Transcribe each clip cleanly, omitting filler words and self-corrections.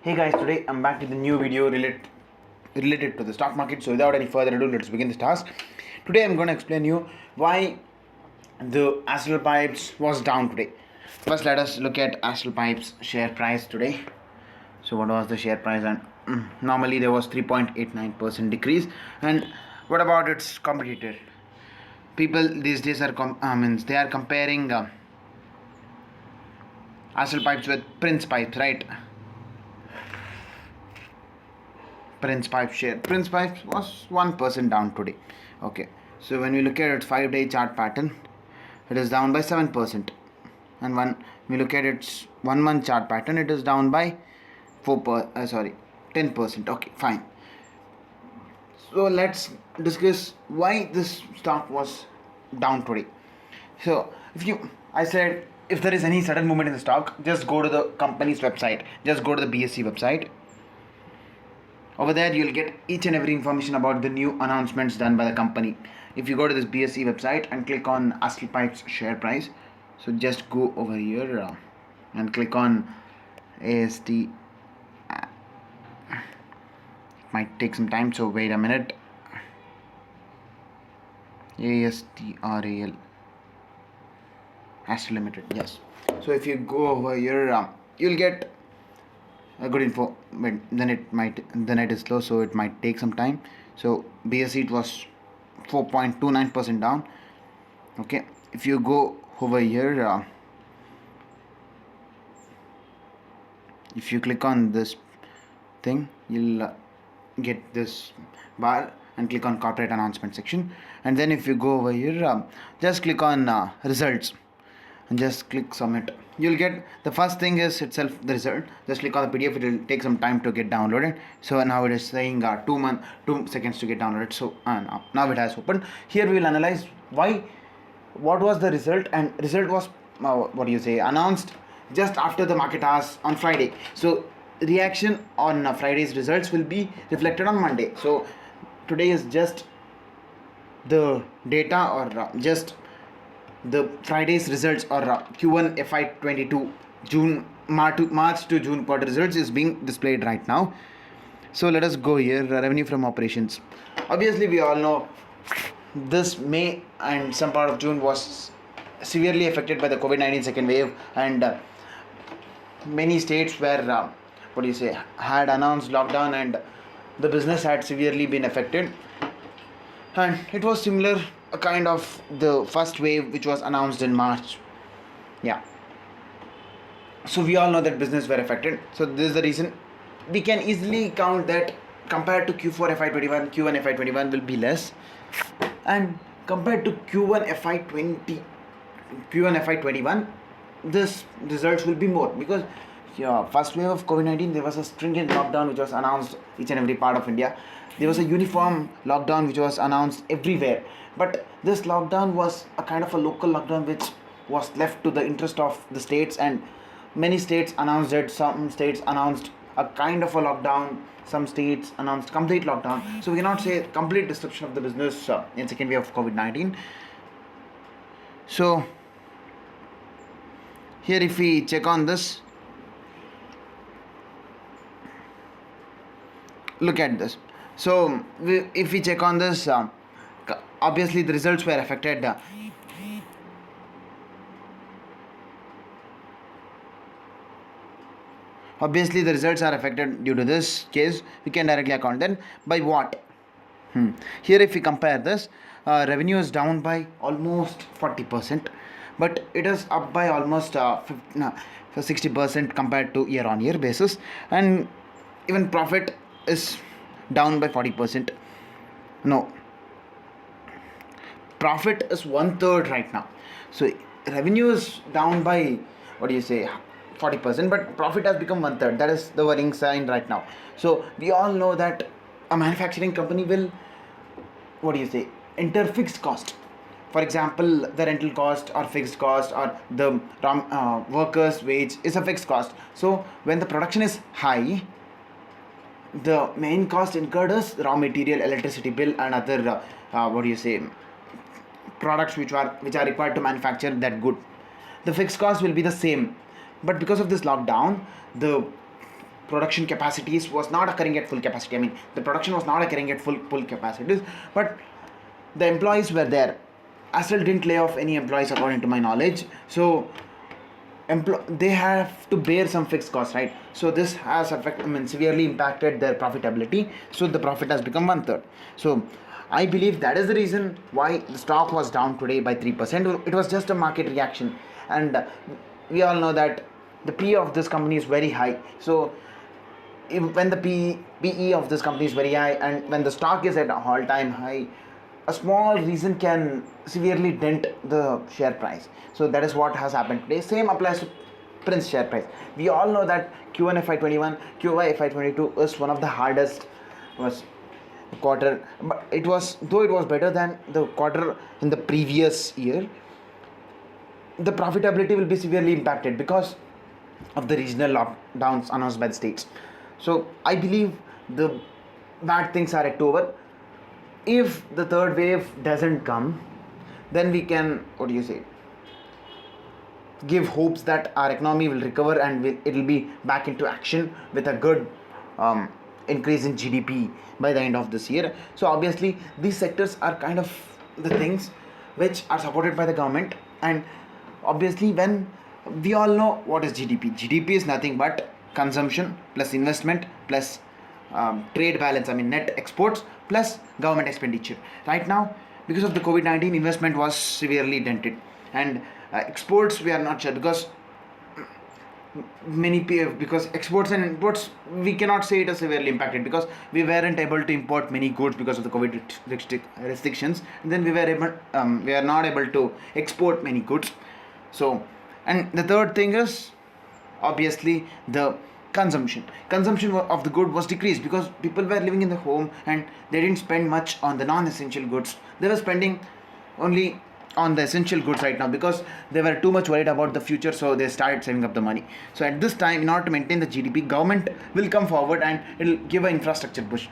Hey guys, today I'm back with a new video related to the stock market. So without any further ado, let's begin this task. Today I'm going to explain you why the Astral Pipes was down today. First, let us look at Astral Pipes share price today. So what was the share price? And normally there was 3.89% decrease. And what about its competitor? People these days are they are comparing Astral Pipes with Prince Pipes, right? Prince Pipe share. Prince Pipe was 1% down today. Okay, so when we look at its 5-day chart pattern, it is down by 7%. And when we look at its 1 month chart pattern, it is down by 10%. Okay, fine. So let's discuss why this stock was down today. So I said if there is any sudden movement in the stock, just go to the company's website. Just go to the BSE website. Over there you'll get each and every information about the new announcements done by the company. If you go to this BSE website and click on Astral Pipes share price, so just go over here and click on AST. It might take some time, so wait a minute. ASTRAL, Astral Limited, yes. So if you go over here, you'll get a good info, but then the net is slow, so it might take some time. So BSE, it was 4.29% down. Okay, if you go over here, if you click on this thing, you'll get this bar and click on corporate announcement section. And then if you go over here, just click on results and just click submit. You'll get the first thing is itself the result. Just click on the PDF. It will take some time to get downloaded. So now it is saying 2 seconds to get downloaded. So now it has opened. Here we will analyze what was the result, and result was announced just after the market hours on Friday. So reaction on Friday's results will be reflected on Monday. So today is just the data, or just the Friday's results, or Q1 FY22 March to June quarter results is being displayed right now. So let us go here. Revenue from operations. Obviously we all know this May and some part of June was severely affected by the COVID-19 second wave, and many states were had announced lockdown, and the business had severely been affected. And it was similar, a kind of the first wave which was announced in March. Yeah, so we all know that business were affected. So this is the reason we can easily count that compared to Q4 FY21, Q1 FY21 will be less, and compared to Q1 FY21, this results will be more, because first wave of COVID-19, there was a stringent lockdown which was announced each and every part of India. There was a uniform lockdown which was announced everywhere, but this lockdown was a kind of a local lockdown which was left to the interest of the states, and many states announced it. Some states announced a kind of a lockdown, some states announced complete lockdown. So we cannot say complete disruption of the business in second wave of COVID-19. So here if we check on this, look at this. So if we check on this, obviously the results were affected. Obviously the results are affected due to this case. We can directly account then by what? Here if we compare this, revenue is down by almost 40%, but it is up by almost 60% compared to year on year basis, and even profit is down by 40%. No, profit is 1/3 right now. So revenue is down by 40%, but profit has become 1/3. That is the worrying sign right now. So we all know that a manufacturing company will enter fixed cost. For example, the rental cost or fixed cost, or the workers' wage is a fixed cost. So when the production is high, the main cost incurred is raw material, electricity bill, and other products which are required to manufacture that good. The fixed cost will be the same, but because of this lockdown, the production capacities was not occurring at full capacity. I mean, the production was not occurring at full capacities, but the employees were there. Astral didn't lay off any employees according to my knowledge, so they have to bear some fixed costs, right? So this has severely impacted their profitability. So the profit has become 1/3. So I believe that is the reason why the stock was down today by 3%. It was just a market reaction, and we all know that the PE of this company is very high. So when the PE of this company is very high, and when the stock is at an all-time high, a small reason can severely dent the share price. So that is what has happened today. Same applies to Prince share price. We all know that Q1 FY21, QY FY22 is one of the hardest quarter, but it was better than the quarter in the previous year. The profitability will be severely impacted because of the regional lockdowns announced by the states. So I believe the bad things are yet over. If the third wave doesn't come, then we can, give hopes that our economy will recover and it will be back into action with a good increase in GDP by the end of this year. So obviously these sectors are kind of the things which are supported by the government, and obviously when we all know what is GDP. GDP is nothing but consumption plus investment plus trade balance, I mean net exports plus government expenditure. Right now, because of the COVID-19, investment was severely dented, and exports we are not sure because because exports and imports we cannot say it is severely impacted because we weren't able to import many goods because of the COVID restrictions. And then we are not able to export many goods. So, and the third thing is obviously the consumption of the good was decreased because people were living in the home and they didn't spend much on the non-essential goods. They were spending only on the essential goods right now because they were too much worried about the future, so they started saving up the money. So at this time, in order to maintain the GDP, government will come forward and it will give an infrastructure push.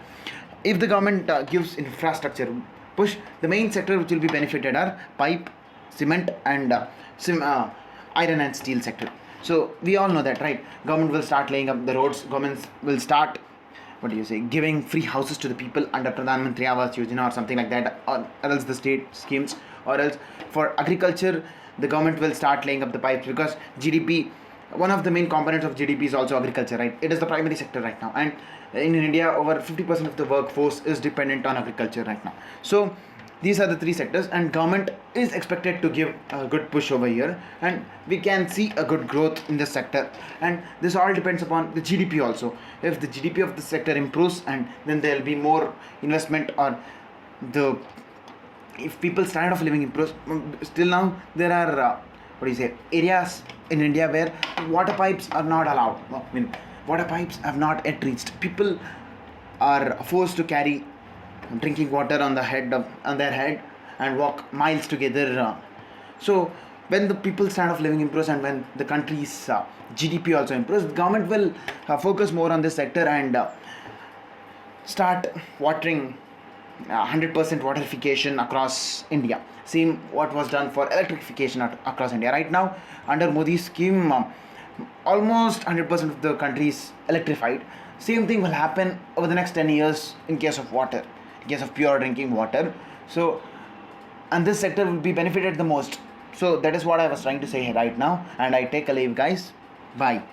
If the government gives infrastructure push, the main sector which will be benefited are pipe, cement and iron and steel sector. So we all know that, right? Government will start laying up the roads. Governments will start, giving free houses to the people under Pradhan Mantri Awas Yojana or something like that, or else the state schemes, or else for agriculture, the government will start laying up the pipes because GDP, one of the main components of GDP is also agriculture, right? It is the primary sector right now, and in India, over 50% of the workforce is dependent on agriculture right now. So these are the three sectors, and government is expected to give a good push over here, and we can see a good growth in this sector. And this all depends upon the GDP also. If the GDP of the sector improves, and then there will be more investment, or if people stand off living improves. Still now there are areas in India where water pipes are not allowed. Water pipes have not yet reached. People are forced to carry drinking water on their head and walk miles together. So when the people stand of living improves and when the country's GDP also improves, the government will focus more on this sector and start watering 100% waterification across India. Same what was done for electrification across India. Right now, under Modi's scheme, almost 100% of the country is electrified. Same thing will happen over the next 10 years in case of water, in case of pure drinking water. So, and this sector will be benefited the most. So that is what I was trying to say right now, and I take a leave, guys. Bye.